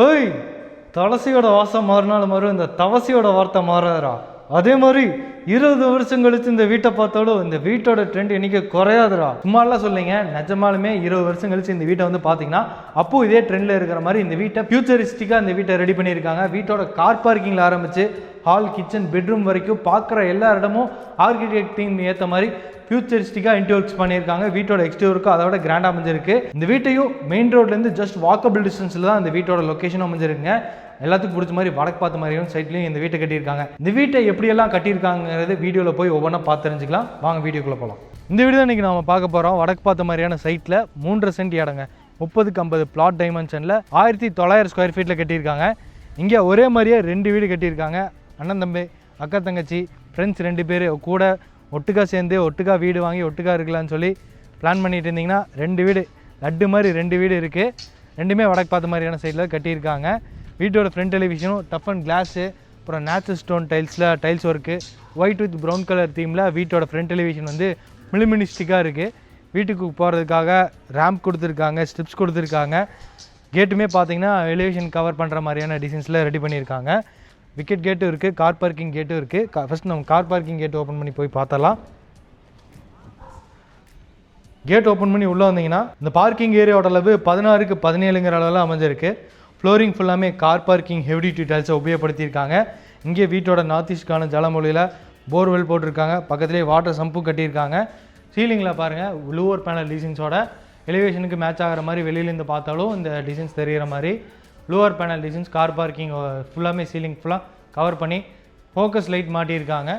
ஏய், துளசியோட வாசம் மாறினாலும் மாறும், இந்த தவசியோட வார்த்தை மாறாதரா. அதே மாதிரி 20 வருஷம் கழிச்சு இந்த வீட்டை பார்த்தாலும் இந்த வீட்டோட ட்ரெண்ட் இன்னைக்கு குறையாதுரா. சும்மாலாம் சொல்லிங்க, நிஜமாலுமே 20 வருஷம் கழிச்சு இந்த வீட்டை வந்து பார்த்தீங்கன்னா அப்போ இதே ட்ரெண்டில் இருக்கிற மாதிரி இந்த வீட்டை ஃபியூச்சரிஸ்டிக்காக இந்த வீட்டை ரெடி பண்ணியிருக்காங்க. வீட்டோட கார் பார்க்கிங்கில் ஆரம்பிச்சு ஹால், கிச்சன், பெட்ரூம் வரைக்கும் பார்க்குற எல்லா இடமும் ஆர்கிடெக்ட் தீம் ஏற்ற மாதிரி ஃபியூச்சரிஸ்டிக்காக இன்டீரியர்ஸ் பண்ணியிருக்காங்க. வீட்டோட எக்ஸ்டீரியருக்கும் அதோட கிராண்டாக அமைஞ்சிருக்கு. இந்த வீட்டையும் மெயின் ரோட்லேருந்து ஜஸ்ட் வாக்கபிள் டிஸ்டன்ஸில் தான் இந்த வீட்டோட லொக்கேஷன் அமைஞ்சிருக்குங்க. எல்லாத்துக்கும் பிடிச்ச மாதிரி வடக்கு பார்த்த மாதிரியும் சைட்லையும் இந்த வீட்டை கட்டியிருக்காங்க. இந்த வீட்டை எப்படியெல்லாம் கட்டியிருக்காங்கிறது வீடியோவில் போய் ஒவ்வொன்றா பார்த்து தெரிஞ்சுக்கலாம். வாங்க வீடியோக்குள்ளே போகலாம். இந்த வீடியோ தான் இன்றைக்கி நம்ம பார்க்க போகிறோம். வடக்கு பார்த்த மாதிரியான சைட்டில் 3.5 சென்ட் இடங்க, 30x50 பிளாட் டைமென்ஷனில் 1900 ஸ்கொயர் ஃபீட்டில் கட்டியிருக்காங்க. இங்கே ஒரே மாதிரியே 2 வீடு கட்டியிருக்காங்க. அண்ணன் தம்பி, அக்கா தங்கச்சி, ஃப்ரெண்ட்ஸ் 2 பேர் கூட ஒட்டுக்கா சேர்ந்து ஒட்டுக்கா வீடு வாங்கி ஒட்டுக்கா இருக்கலான்னு சொல்லி பிளான் பண்ணிட்டு இருந்தீங்கன்னா 2 வீடு லட்டு மாதிரி 2 வீடு இருக்குது. ரெண்டுமே வடக்கு பார்த்த மாதிரியான சைடில் கட்டியிருக்காங்க. வீட்டோட ஃப்ரண்ட் டெலிவிஷனும் டஃப் அண்ட் கிளாஸு, அப்புறம் natural stone tiles work, white with brown colour தீமில் வீட்டோட ஃப்ரண்ட் டெலிவிஷன் வந்து மினிமலிஸ்டிக்காக இருக்குது. வீட்டுக்கு போகிறதுக்காக ரேம்ப் கொடுத்துருக்காங்க, ஸ்டெப்ஸ் கொடுத்துருக்காங்க. கேட்டுமே பார்த்தீங்கன்னா எலிவேஷன் கவர் பண்ணுற மாதிரியான டிசைன்ஸில் ரெடி பண்ணியிருக்காங்க. விக்கெட் கேட்டும் இருக்குது, கார் பார்க்கிங் கேட்டும் இருக்குது. ஃபஸ்ட் நம்ம கார் பார்க்கிங் கேட் ஓப்பன் பண்ணி போய் பார்த்தலாம். கேட் ஓப்பன் பண்ணி உள்ளே வந்தீங்கன்னா இந்த பார்க்கிங் ஏரியாவோட அளவு 16x17ங்கிற அளவில் அமைஞ்சிருக்கு. ஃப்ளோரிங் ஃபுல்லாமே கார் பார்க்கிங் ஹெவி டியூட்டி டைல்ஸை உபயோகப்படுத்தியிருக்காங்க. இங்கே வீட்டோட நார்த் ஈஸ்ட்கான ஜலமொழியில் போர்வெல் போட்டிருக்காங்க. பக்கத்துலேயே வாட்டர் சம்பும் கட்டியிருக்காங்க. சீலிங்கில் பாருங்கள், லூவர் பேனல் டிசைன்ஸோட எலிவேஷனுக்கு மேட்ச் ஆகிற மாதிரி வெளியிலேருந்து பார்த்தாலும் இந்த டிசைன்ஸ் தெரிகிற மாதிரி Louvre panel designs car parking ஃபுல்லாமே சீலிங் ஃபுல்லாக கவர் பண்ணி ஃபோக்கஸ் லைட் மாட்டியிருக்காங்க.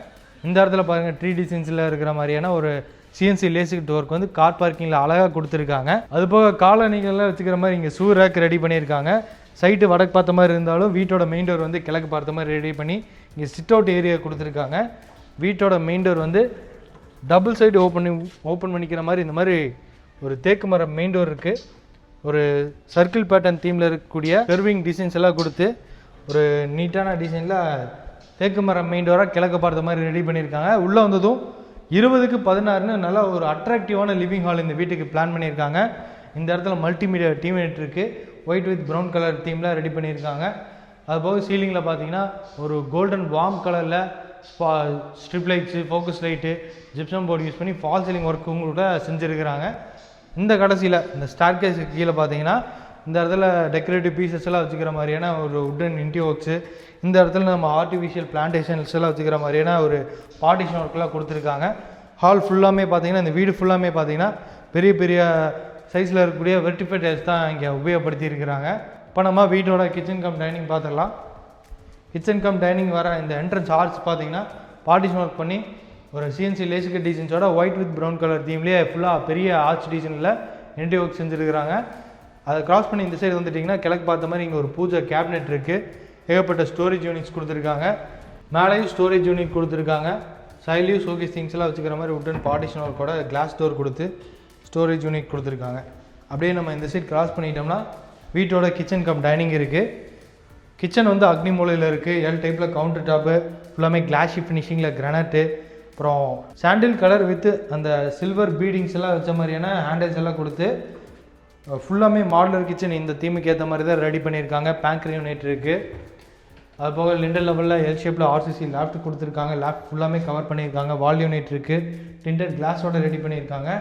இந்த இடத்துல பாருங்கள், ட்ரீ டிசைன்ஸில் இருக்கிற மாதிரியான ஒரு சிஎன்சி லேசிக் டோருக்கு வந்து கார் பார்க்கிங்கில் அழகாக கொடுத்துருக்காங்க. அதுபோக காலணிகள்லாம் வச்சுக்கிற மாதிரி இங்கே ஷூ ரேக் ரெடி பண்ணியிருக்காங்க. சைட்டு வடக்கு பார்த்த மாதிரி இருந்தாலும் வீட்டோட மெயின் டோர் வந்து கிழக்கு பார்த்த மாதிரி ரெடி பண்ணி இங்கே சிட் அவுட் ஏரியா கொடுத்துருக்காங்க. வீட்டோட மெயின் டோர் வந்து டபுள் சைடு ஓப்பன் பண்ணிக்கிற மாதிரி இந்த மாதிரி ஒரு தேக்கு மரம் மெயின் டோர் இருக்குது. ஒரு சர்க்கிள் பேட்டர்ன் தீமில் இருக்கக்கூடிய கர்விங் டிசைன்ஸ் எல்லாம் கொடுத்து ஒரு நீட்டான டிசைனில் தேக்கு மரம் மெயின் டோராக கிழக்கு பார்த்த மாதிரி ரெடி பண்ணியிருக்காங்க. உள்ளே வந்ததும் 20x16ன்னு நல்லா ஒரு அட்ராக்டிவான லிவிங் ஹால் இந்த வீட்டுக்கு பிளான் பண்ணியிருக்காங்க. இந்த இடத்துல மல்டிமீடியா டிவி நெட் இருக்குது. ஒயிட் வித் ப்ரௌன் கலர் தீமில் ரெடி பண்ணியிருக்காங்க. அதுபோக சீலிங்கில் பார்த்தீங்கன்னா ஒரு கோல்டன் வார்ம் கலரில் strip lights, focus light, gypsum board use பண்ணி ஃபால் சீலிங் ஒர்க்கும் கூட செஞ்சுருக்கிறாங்க. இந்த கடைசியில் இந்த ஸ்டார்கேஸுக்கு கீழே பார்த்தீங்கன்னா இந்த இடத்துல டெக்கரேட்டிவ் பீசஸ் எல்லாம் வச்சுக்கிற மாதிரியான ஒரு உட்டன் இன்டி ஒர்க்ஸு, இந்த இடத்துல நம்ம ஆர்டிஃபிஷியல் பிளான்டேஷன்ஸ் எல்லாம் வச்சுக்கிற மாதிரியான ஒரு பார்ட்டிஷன் ஒர்க்கெலாம் கொடுத்துருக்காங்க. ஹால் ஃபுல்லாமே பார்த்தீங்கன்னா, இந்த வீடு ஃபுல்லாமே பார்த்தீங்கன்னா பெரிய பெரிய சைஸில் இருக்கக்கூடிய வெர்டிஃபை டைல்ஸ் தான் இங்கே உபயோகப்படுத்தி இருக்கிறாங்க. இப்போ நம்ம வீட்டோட கிச்சன் கம் டைனிங் பார்த்துடலாம். கிச்சன் கம் டைனிங் வர இந்த என்ட்ரன்ஸ் ஆர்ச் பார்த்தீங்கன்னா பார்ட்டிஷன் ஒர்க் பண்ணி ஒரு சிஎன்சி லேசிக் டிசைன்ஸோட ஒயிட் வித் ப்ரௌன் கலர் தீம்லேயே ஃபுல்லாக பெரிய ஆர்ச் டிசைனில் என்டி ஒர்க் செஞ்சுருக்கிறாங்க. அதை கிராஸ் பண்ணி இந்த சைடு வந்துட்டிங்கன்னா கிழக்கு பார்த்த மாதிரி இங்கே ஒரு பூஜை கேபினெட் இருக்குது. ஏகப்பட்ட ஸ்டோரேஜ் யூனிட்ஸ் கொடுத்துருக்காங்க. மேலேயும் ஸ்டோரேஜ் யூனிட் கொடுத்துருக்காங்க. சைட்லேயும் ஷோகேஸ் திங்ஸ் எல்லாம் வச்சுக்கிற மாதிரி உட்டன் பார்ட்டிஷன் ஒர்க்கோட கிளாஸ் டோர் கொடுத்து ஸ்டோரேஜ் யூனிட் கொடுத்துருக்காங்க. அப்படியே நம்ம இந்த சைட் கிராஸ் பண்ணிட்டோம்னா வீட்டோட கிச்சன் கம் டைனிங் இருக்குது. கிச்சன் வந்து அக்னி மூலையில் இருக்குது. எல் டைப்பில் கவுண்டர் டாப்பு ஃபுல்லாமே கிளாஷி ஃபினிஷிங்கில் கிரானைட்டு, அப்புறம் சாண்டில் கலர் வித் அந்த சில்வர் பீடிங்ஸ் எல்லாம் வச்ச மாதிரியான ஹேண்டில்ஸ் எல்லாம் கொடுத்து ஃபுல்லாமே மாடுலர் கிச்சன் இந்த தீமுக்கு ஏற்ற மாதிரி தான் ரெடி பண்ணியிருக்காங்க. பேங்க்ரி யூனிட் இருக்குது. அதுபோக லிண்டல் லெவலில் எல் ஷேப்பில் ஆர்சிசி லேப்ட் கொடுத்துருக்காங்க. லேப்ட் ஃபுல்லாமே கவர் பண்ணியிருக்காங்க. வால் யூனிட் இருக்குது. டிண்டட் கிளாஸோட ரெடி பண்ணியிருக்காங்க.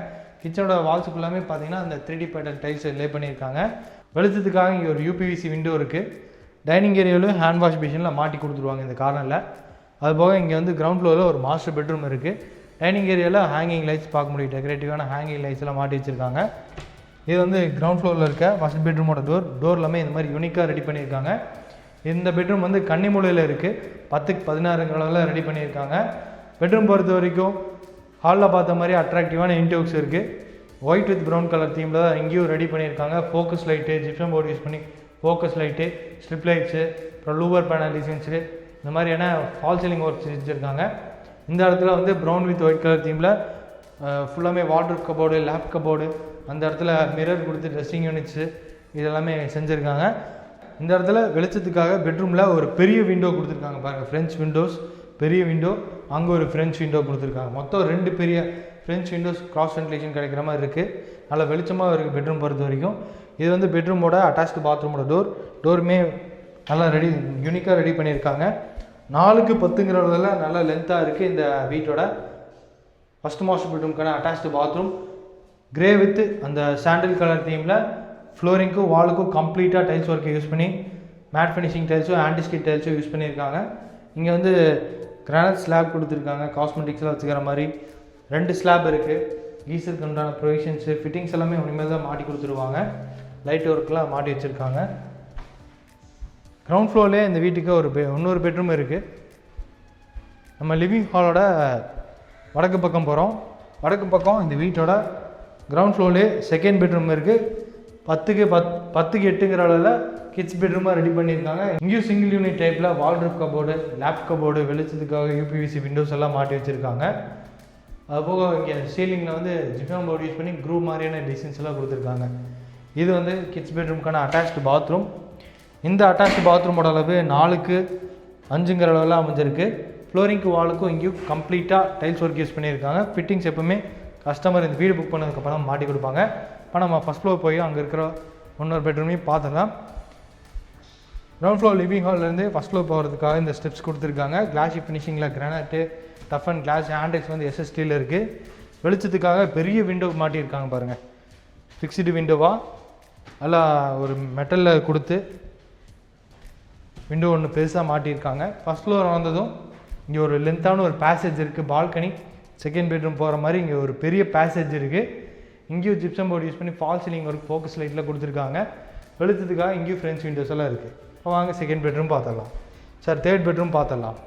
கிச்சனோட வால்ஸ் ஃபுல்லாமே பார்த்தீங்கன்னா அந்த 3D பேட்டர்ன் டைல்ஸ் லே பண்ணியிருக்காங்க. வெளிச்சத்துக்காக இங்கே ஒரு யூபிவிசி விண்டோ இருக்குது. டைனிங் ஏரியாவிலும் ஹேண்ட் வாஷ் மிஷினில் மாட்டி கொடுத்துருவாங்க இந்த கார்னரில். அதுபோக இங்கே வந்து கிரவுண்ட் ஃப்ளோரில் ஒரு மாஸ்டர் பெட்ரூம் இருக்குது. டைனிங் ஏரியாவில் ஹேங்கிங் லைட்ஸ் பார்க்க முடியும். டெக்கரேட்டிவான ஹேங்கிங் லைட்ஸ் எல்லாம் மாட்டி வச்சுருக்காங்க. இது வந்து கிரவுண்ட் ஃப்ளோரில் இருக்க மாஸ்டர் பெட்ரூமோட டோர் எல்லாமே இந்த மாதிரி யூனிக்காக ரெடி பண்ணியிருக்காங்க. இந்த பெட்ரூம் வந்து கன்னி மூலையில் இருக்குது. 10x16 ரெடி பண்ணியிருக்காங்க. பெட்ரூம் பொறுத்த வரைக்கும் ஹாலில் பார்த்த மாதிரி அட்ராக்டிவான இன்டோக்ஸ் இருக்குது. ஒயிட் வித் ப்ரௌன் கலர் தீமில் தான் இங்கேயும் ரெடி பண்ணியிருக்காங்க. Focus light, gypsum board use பண்ணி ஃபோக்கஸ் லைட்டு, ஸ்ட்ரிப் லைட்ஸு, அப்புறம் லூவர் பேனல் டிசைன்ஸு, இந்த மாதிரியான ஃபால் சீலிங் ஒர்க் செஞ்சுருக்காங்க. இந்த இடத்துல வந்து ப்ரௌன் வித் ஒயிட் கலர் தீமில் ஃபுல்லாமே வாட்டர் கபோர்டு, லேப் கபோர்டு, அந்த இடத்துல மிரர் கொடுத்து ட்ரெஸ்ஸிங் யூனிட்ஸு இதெல்லாமே செஞ்சுருக்காங்க. இந்த இடத்துல வெளிச்சத்துக்காக பெட்ரூமில் ஒரு பெரிய விண்டோ கொடுத்துருக்காங்க. பாருங்கள், ஃப்ரெஞ்ச் விண்டோஸ், பெரிய விண்டோ, அங்கே ஒரு ஃப்ரெஞ்ச் விண்டோ கொடுத்துருக்காங்க. மொத்தம் 2 பெரிய ஃப்ரெஞ்ச் விண்டோஸ் கிராஸ் வென்டிலேஷன் கிடைக்கிற மாதிரி இருக்குது. நல்லா வெளிச்சமாக இருக்குது பெட்ரூம் பொறுத்த வரைக்கும். இது வந்து பெட்ரூமோட அட்டாச்டு பாத்ரூமோட டோருமே நல்லா யூனிக்காக ரெடி பண்ணியிருக்காங்க. 4க்கு 10ங்கிற அளவில் நல்லா லென்த்தாக இருக்குது. இந்த வீட்டோட ஃபஸ்ட் மாஸ்டர் பெட்ரூம்க்கான அட்டாச்டு பாத்ரூம் கிரே வித் அந்த சாண்டில் கலர் தீமில் ஃப்ளோரிங்க்கும் வாலுக்கும் கம்ப்ளீட்டாக டைல்ஸ் ஒர்க்கை யூஸ் பண்ணி மேட் ஃபினிஷிங் டைல்ஸும் ஆன்டிஸ்கிட் டைல்ஸும் யூஸ் பண்ணியிருக்காங்க. இங்கே வந்து கிரானைட் ஸ்லாப் கொடுத்துருக்காங்க, காஸ்மெட்டிக்ஸ்லாம் வச்சுக்கிற மாதிரி 2 ஸ்லாப் இருக்குது. கீசருக்கு உண்டான ப்ரொவிஷன்ஸு ஃபிட்டிங்ஸ் எல்லாமே இனிமேல் தான் மாட்டி கொடுத்துருவாங்க. லைட் ஒர்க்கெலாம் மாட்டி வச்சுருக்காங்க. கிரவுண்ட் ஃப்ளோர்லேயே இந்த வீட்டுக்கு இன்னொரு பெட்ரூம் இருக்குது. நம்ம லிவிங் ஹாலோட வடக்கு பக்கம் போகிறோம். வடக்கு பக்கம் இந்த வீட்டோட கிரவுண்ட் ஃப்ளோர்லேயே செகண்ட் பெட்ரூம் இருக்குது. 10க்கு 8ங்கிற அளவில் கிட்ஸ் பெட்ரூமாக ரெடி பண்ணியிருக்காங்க. இங்கேயும் சிங்கிள் யூனிட் டைப்பில் வால்ட்ரூப் கபோர்டு, லேப் கபோர்டு, வெளிச்சத்துக்காக யூபிவிசி விண்டோஸ் எல்லாம் மாட்டி வச்சுருக்காங்க. அதுபோக இங்கே சீலிங்கில் வந்து ஜிப்சம் போர்டு யூஸ் பண்ணி க்ரூ மாதிரியான டிசைன்ஸ் எல்லாம் கொடுத்துருக்காங்க. இது வந்து கிட்ஸ் பெட்ரூம்க்கான அட்டாச்டு பாத்ரூம். இந்த அட்டாச்டு பாத்ரூமோட அளவு 4க்கு 5ங்கிற அளவில் அமைஞ்சிருக்கு. ஃப்ளோரிங்க்கு வாலுக்கும் இங்கேயும் கம்ப்ளீட்டாக டைல்ஸ் ஒர்க் யூஸ் பண்ணியிருக்காங்க. ஃபிட்டிங்ஸ் எப்பவுமே கஸ்டமர் இந்த வீடு புக் பண்ணதுக்கப்புறம் மாட்டி கொடுப்பாங்க. இப்போ நம்ம ஃபஸ்ட் ஃப்ளோர் போய் அங்கே இருக்கிற இன்னொரு பெட்ரூமையும் பார்த்துக்கலாம். கிரவுண்ட் ஃப்ளோர் லிவிங் ஹால்லேருந்து ஃபஸ்ட் ஃப்ளோர் போகிறதுக்காக இந்த ஸ்டெப்ஸ் கொடுத்துருக்காங்க. கிளாஸி ஃபினிஷிங்கில் granite, toughened glass, handrails வந்து எஸ்எஸ்டியில் இருக்குது. வெளிச்சத்துக்காக பெரிய விண்டோ மாட்டியிருக்காங்க பாருங்கள். ஃபிக்ஸ்டு விண்டோவாக நல்லா ஒரு மெட்டலில் கொடுத்து விண்டோ ஒன்று பெருசாக மாட்டியிருக்காங்க. ஃபஸ்ட் ஃப்ளோர் வந்ததும் இங்கே ஒரு லென்த்தான ஒரு பேசேஜ் இருக்குது. பால்கனி செகண்ட் பெட்ரூம் போகிற மாதிரி இங்கே ஒரு பெரிய பேசேஜ் இருக்குது. இங்கேயும் ஜிப்சம் போர்டு யூஸ் பண்ணி ஃபால் சீலிங் ஒர்க் ஃபோக்கஸ் லைட்டில் கொடுத்துருக்காங்க. வெளிச்சத்துக்காக இங்கேயும் ஃப்ரெண்ட்ஸ் விண்டோஸ் எல்லாம் இருக்குது. இப்போ வாங்க செகண்ட் பெட்ரூம் பார்த்துடலாம். சார் தேர்ட் பெட்ரூம் பார்த்துடலாம்.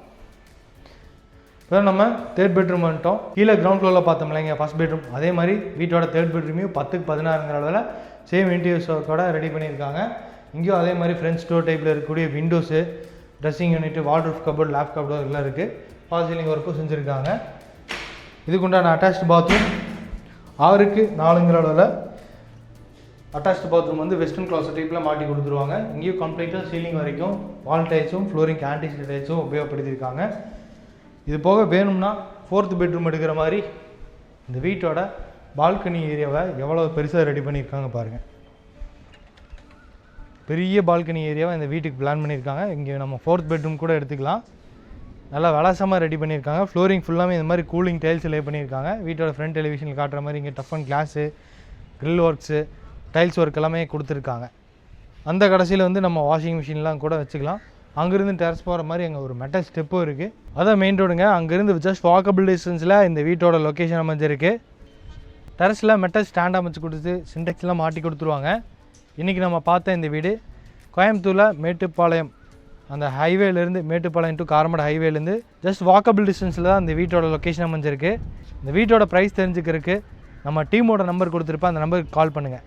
இப்போ நம்ம தேர்ட் பெட்ரூம் வந்துட்டோம். கீழே கிரவுண்ட் ஃப்ளோரில் பார்த்தோம் இல்லைங்க ஃபஸ்ட் பெட்ரூம், அதே மாதிரி வீட்டோட தேர்ட் பெட்ரூமையும் 10க்கு 16ங்கிற அளவில் சேம் இன்டீரியர்ஸ் ஒர்க்கோட ரெடி பண்ணியிருக்காங்க. இங்கேயும் அதே மாதிரி ஃப்ரெண்ட்ஸ் டோர் டைப்பில் இருக்கக்கூடிய windows, dressing unit, wardrobe cupboard, லேப் கபோர்டு எல்லாம் இருக்குது. ஃபால் சீலிங் ஒர்க்கும் செஞ்சுருக்காங்க. இதுக்குண்டான அட்டாச்டு பாத்ரூம் 6க்கு 4ங்கிற அளவில் அட்டாச்டு பாத்ரூம் வந்து வெஸ்டர்ன் க்ளாஸ் டைப்பில் மாட்டி கொடுத்துருவாங்க. இங்கேயும் கம்ப்ளீட்டாக சீலிங் வரைக்கும் வால் டைல்ஸும் ஃப்ளோரிங் ஆன்டிஸ்கிட் டைல்ஸும் உபயோகப்படுத்தியிருக்காங்க. இது போக வேணும்னா 4th பெட்ரூம் எடுக்கிற மாதிரி இந்த வீட்டோட பால்கனி ஏரியாவை எவ்வளோ பெருசாக ரெடி பண்ணியிருக்காங்க பாருங்கள். பெரிய பால்கனி ஏரியாவை இந்த வீட்டுக்கு பிளான் பண்ணியிருக்காங்க. இங்கே நம்ம 4th பெட்ரூம் கூட எடுத்துக்கலாம். நல்லா விளாசமாக ரெடி பண்ணியிருக்காங்க. ஃப்ளோரிங் ஃபுல்லாமே இந்த மாதிரி கூலிங் டைல்ஸ் லே பண்ணியிருக்காங்க. வீட்டோட ஃப்ரண்ட் டெலிவிஷனில் காட்டுற மாதிரி இங்கே tough and class, grill works, tiles work எல்லாமே கொடுத்துருக்காங்க. அந்த கடைசியில் வந்து நம்ம வாஷிங் மிஷின்லாம் கூட வச்சுக்கலாம். அங்கேருந்து டெரஸ் போகிற மாதிரி அங்கே ஒரு மெட்டல் ஸ்டெப்பும் இருக்குது. அதான் மெயின் ரோடுங்க. அங்கேருந்து ஜஸ்ட் வாக்கபிள் டிஸ்டன்ஸில் இந்த வீட்டோட லொக்கேஷன் அமைஞ்சிருக்கு. டெரஸில் மெட்டல் ஸ்டாண்ட் அமைச்சு கொடுத்து சின்டெக்ஸ்லாம் மாட்டி கொடுத்துருவாங்க. இன்றைக்கி நம்ம பார்த்த இந்த வீடு கோயம்புத்தூரில் மேட்டுப்பாளையம், அந்த ஹைவேலேருந்து மேட்டுப்பாளையம் டு காரமடை ஹைவேலேருந்து ஜஸ்ட் வாக்கபிள் டிஸ்டன்ஸில் தான் இந்த வீட்டோட லொக்கேஷன் அமைஞ்சிருக்கு. இந்த வீட்டோட ப்ரைஸ் தெரிஞ்சுக்கிறதுக்கு நம்ம டீமோட நம்பர் கொடுத்துருப்பேன், அந்த நம்பருக்கு கால் பண்ணுங்கள்.